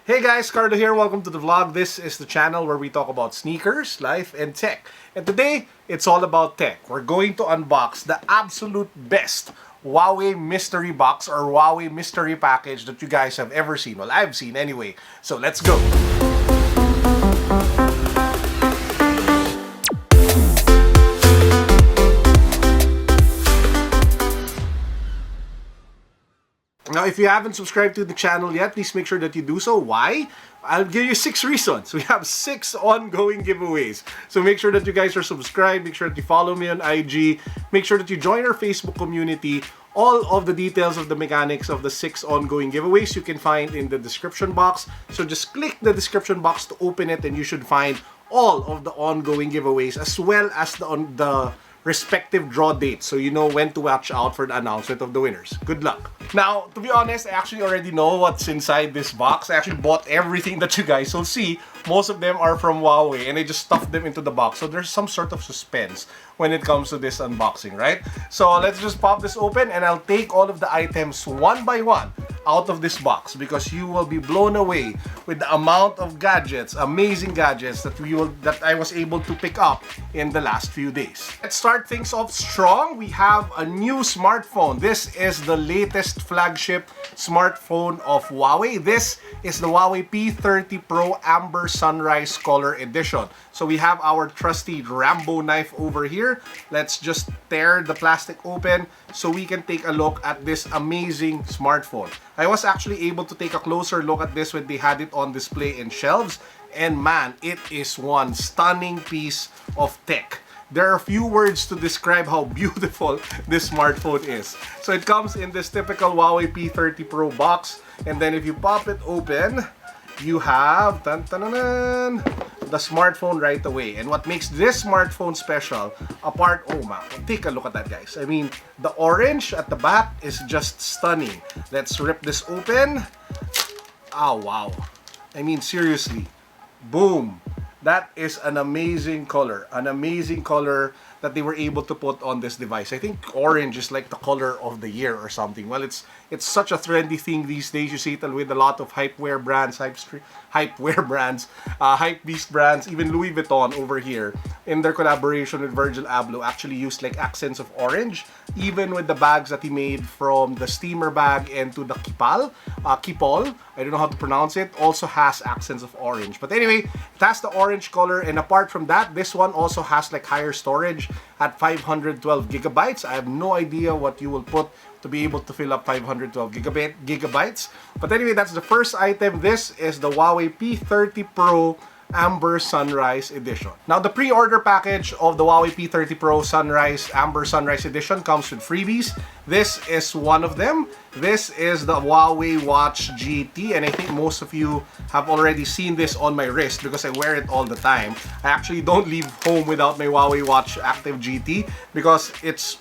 Hey guys, Carlo here. Welcome to the vlog. This is the channel where we talk about sneakers, life, and tech. And today, it's all about tech. We're going to unbox the absolute best Huawei Mystery Box or Huawei Mystery Package that you guys have ever seen. Well, I've seen anyway. So let's go. Now, if you haven't subscribed to the channel yet, please make sure that you do so. Why? I'll give you 6 reasons. We have 6 ongoing giveaways. So make sure that you guys are subscribed. Make sure that you follow me on IG. Make sure that you join our Facebook community. All of the details of the mechanics of the 6 ongoing giveaways you can find in the description box. So just click the description box to open it and you should find all of the ongoing giveaways as well as the respective draw dates, so you know when to watch out for the announcement of the winners. Good luck. Now, to be honest, I actually already know what's inside this box. I actually bought everything that you guys will see. Most of them are from Huawei and I just stuffed them into the box. So there's some sort of suspense when it comes to this unboxing, right? So let's just pop this open and I'll take all of the items one by one out of this box because you will be blown away with the amount of gadgets, amazing gadgets that I was able to pick up in the last few days. Let's start things off strong. We have a new smartphone. This is the latest flagship smartphone of Huawei. This is the Huawei P30 Pro Amber Sunrise Color Edition. So we have our trusty Rambo knife over here. Let's just tear the plastic open so we can take a look at this amazing smartphone. I was actually able to take a closer look at this when they had it on display in shelves, and man, it is one stunning piece of tech. There are few words to describe how beautiful this smartphone is. So it comes in this typical Huawei P30 Pro box, and then if you pop it open, you have the smartphone right away. And what makes this smartphone special, apart, oh man, take a look at that, guys. I mean, the orange at the back is just stunning. Let's rip this open. Oh wow, I mean, seriously, boom. That is an amazing color that they were able to put on this device. I think orange is like the color of the year or something. Well, it's such a trendy thing these days. You see it with a lot of hypewear brands, hypebeast brands, even Louis Vuitton over here in their collaboration with Virgil Abloh actually used like accents of orange, even with the bags that he made from the steamer bag and to the kipal, I don't know how to pronounce it, also has accents of orange. But anyway, it has the orange color, and apart from that, this one also has like higher storage at 512 gigabytes. I have no idea what you will put to be able to fill up 512 gigabytes. But anyway, that's the first item. This is the Huawei P30 Pro Amber Sunrise Edition. Now, the pre-order package of the Huawei P30 Pro Amber Sunrise Edition comes with freebies. This is one of them. This is the Huawei Watch GT, and I think most of you have already seen this on my wrist because I wear it all the time. I actually don't leave home without my Huawei Watch Active GT because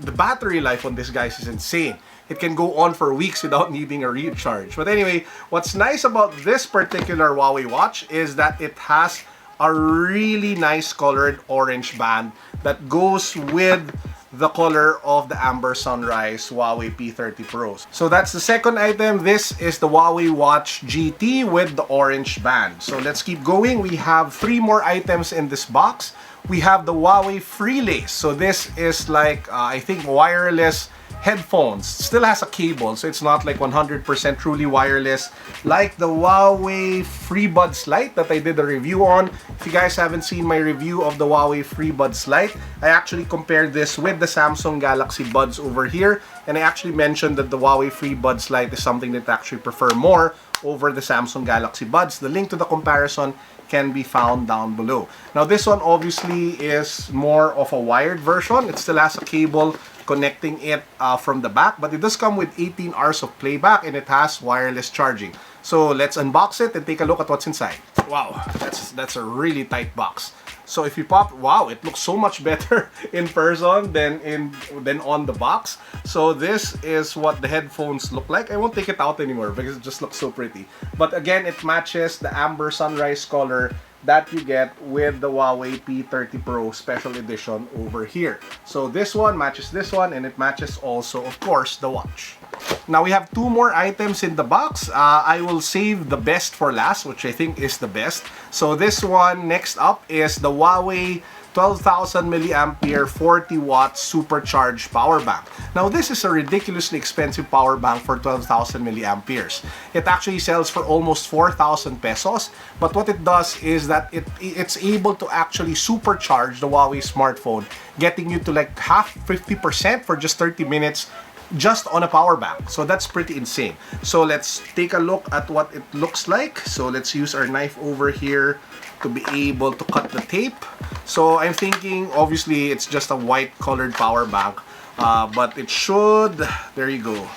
the battery life on this, guys, is insane. It can go on for weeks without needing a recharge. But anyway, what's nice about this particular Huawei watch is that it has a really nice colored orange band that goes with the color of the Amber Sunrise Huawei P30 Pros. So that's the second item. This is the Huawei Watch GT with the orange band. So let's keep going. We have 3 more items in this box. We have the Huawei Freelace. So this is like, I think, wireless headphones. Still has a cable, so it's not like 100% truly wireless like the Huawei FreeBuds Lite that I did a review on. If you guys haven't seen my review of the Huawei FreeBuds Lite, I actually compared this with the Samsung Galaxy Buds over here, and I actually mentioned that the Huawei FreeBuds Lite is something that I actually prefer more over the Samsung Galaxy Buds. The link to the comparison can be found down below. Now, this one obviously is more of a wired version. It still has a cable connecting it from the back, but it does come with 18 hours of playback and it has wireless charging. So let's unbox it and take a look at what's inside. Wow, that's a really tight box. So if you pop, wow, it looks so much better in person than on the box. So this is what the headphones look like. I won't take it out anymore because it just looks so pretty. But again, it matches the Amber Sunrise color that you get with the Huawei P30 Pro Special Edition over here. So this one matches this one, and it matches also, of course, the watch. Now we have two more items in the box. I will save the best for last, which I think is the best. So this one next up is the Huawei 12,000 milliampere 40 watt supercharged power bank. Now this is a ridiculously expensive power bank for 12,000 milliamperes. It actually sells for almost 4,000 pesos, but what it does is that it's able to actually supercharge the Huawei smartphone, getting you to like half 50% for just 30 minutes just on a power bank. So that's pretty insane. So let's take a look at what it looks like. So let's use our knife over here to be able to cut the tape. So I'm thinking, obviously, it's just a white colored power bank, but it should, there you go,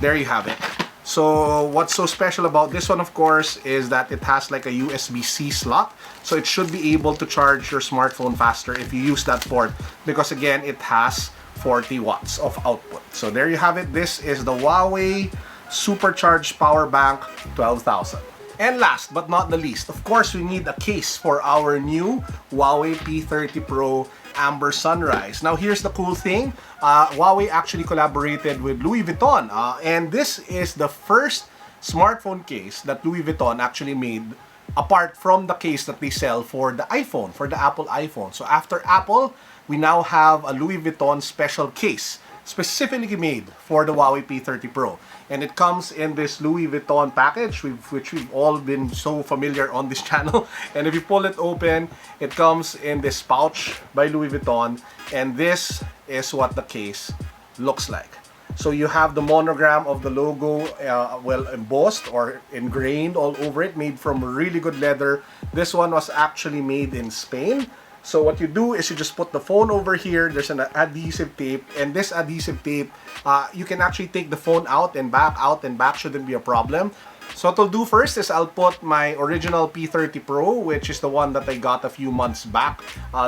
there you have it. So what's so special about this one, of course, is that it has like a USB-C slot, so it should be able to charge your smartphone faster if you use that port, because again, it has 40 watts of output. So there you have it. This is the Huawei Supercharged Power Bank 12,000. And last but not the least, of course, we need a case for our new Huawei P30 Pro Amber Sunrise. Now, here's the cool thing. Huawei actually collaborated with Louis Vuitton. And this is the first smartphone case that Louis Vuitton actually made apart from the case that they sell for the iPhone, for the Apple iPhone. So after Apple, we now have a Louis Vuitton special case specifically made for the Huawei P30 Pro. And it comes in this Louis Vuitton package, which we've all been so familiar on this channel. And if you pull it open, it comes in this pouch by Louis Vuitton. And this is what the case looks like. So you have the monogram of the logo well embossed or ingrained all over it, made from really good leather. This one was actually made in Spain. So what you do is you just put the phone over here. There's an adhesive tape, and this adhesive tape, you can actually take the phone out and back, shouldn't be a problem. So what I'll do first is I'll put my original P30 Pro, which is the one that I got a few months back,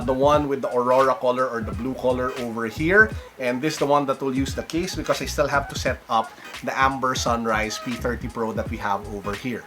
the one with the Aurora color or the blue color over here, and this is the one that will use the case because I still have to set up the Amber Sunrise P30 Pro that we have over here.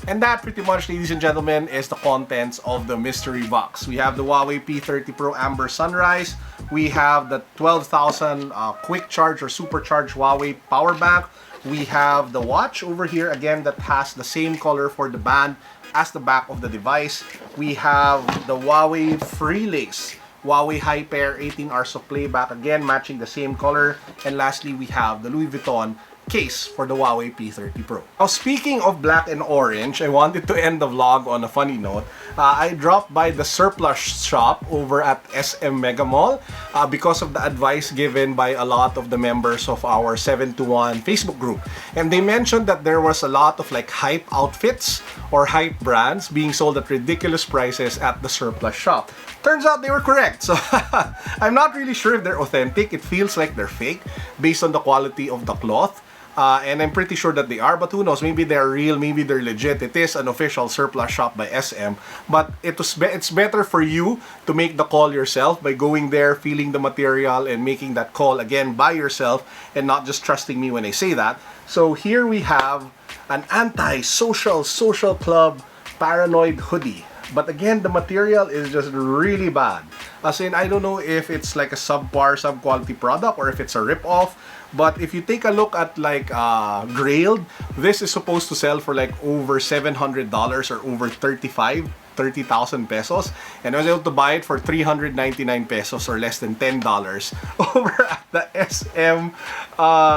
And that pretty much, ladies and gentlemen, is the contents of the mystery box. We have the Huawei P30 Pro Amber Sunrise. We have the 12,000 quick charge or supercharged Huawei power bank. We have the watch over here, again, that has the same color for the band as the back of the device. We have the Huawei Free Lace Huawei Hyper 18 hours of playback, again matching the same color. And lastly, we have the Louis Vuitton case for the Huawei P30 Pro. Now, speaking of black and orange, I wanted to end the vlog on a funny note. I dropped by the surplus shop over at SM Mega Mall because of the advice given by a lot of the members of our 721 Facebook group. And they mentioned that there was a lot of like hype outfits or hype brands being sold at ridiculous prices at the surplus shop. Turns out they were correct. So I'm not really sure if they're authentic. It feels like they're fake based on the quality of the cloth. And I'm pretty sure that they are, but who knows, maybe they're real, maybe they're legit. It is an official surplus shop by SM, but it's better for you to make the call yourself by going there, feeling the material, and making that call again by yourself, and not just trusting me when I say that. So here we have an anti-social social club paranoid hoodie. But again, the material is just really bad. As in, I don't know if it's like a sub-quality product or if it's a rip-off. But if you take a look at like Grailed, this is supposed to sell for like over $700 or over 30,000 pesos, and I was able to buy it for 399 pesos or less than $10 over at the SM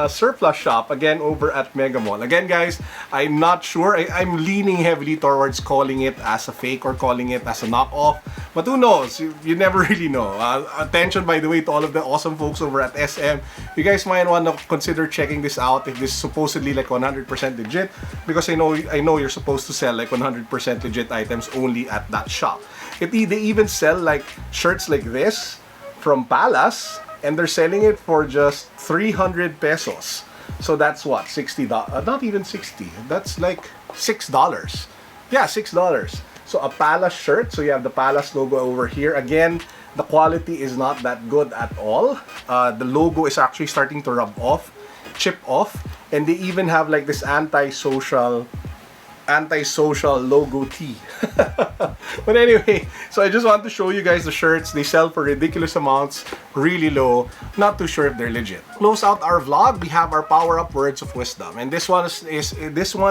surplus shop, again over at Mega Mall. Again, guys, I'm not sure. I'm leaning heavily towards calling it as a fake or calling it as a knockoff, but who knows? You never really know. Attention, by the way, to all of the awesome folks over at SM. You guys might want to consider checking this out if this is supposedly like 100% legit, because I know you're supposed to sell like 100% legit items only at that shop. They even sell like shirts like this from Palace, and they're selling it for just 300 pesos. So that's what, $60? Not even 60. That's like $6. Yeah, $6. So a Palace shirt. So you have the Palace logo over here. Again, the quality is not that good at all. The logo is actually starting to rub off, chip off, and they even have like this anti-social antisocial logo tee. But anyway, so I just want to show you guys the shirts. They sell for ridiculous amounts, really low. Not too sure if they're legit. Close out our vlog, we have our power-up words of wisdom. And this one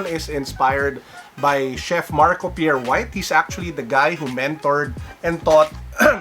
is inspired by Chef Marco Pierre White. He's actually the guy who mentored and taught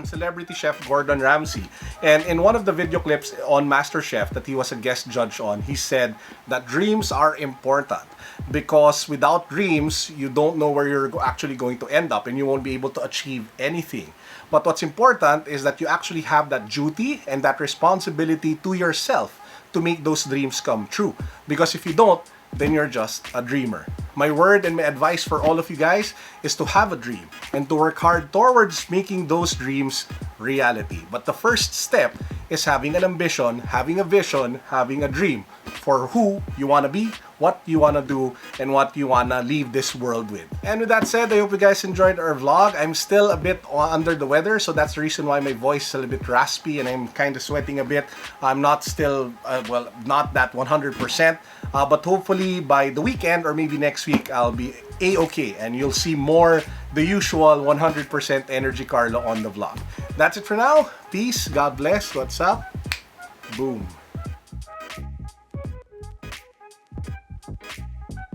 celebrity chef Gordon Ramsay. And in one of the video clips on MasterChef that he was a guest judge on, he said that dreams are important because without dreams, you don't know where you're actually going to end up and you won't be able to achieve anything. But what's important is that you actually have that duty and that responsibility to yourself to make those dreams come true. Because if you don't, then you're just a dreamer. My word and my advice for all of you guys is to have a dream and to work hard towards making those dreams reality. But the first step is having an ambition, having a vision, having a dream for who you want to be, what you want to do, and what you want to leave this world with. And with that said, I hope you guys enjoyed our vlog. I'm still a bit under the weather, so that's the reason why my voice is a little bit raspy and I'm kind of sweating a bit. I'm not still, well, not that 100%, but hopefully by the weekend or maybe next week, I'll be a-okay and you'll see more the usual 100% energy Carlo on the vlog. That's it for now. Peace. God bless. What's up? Boom.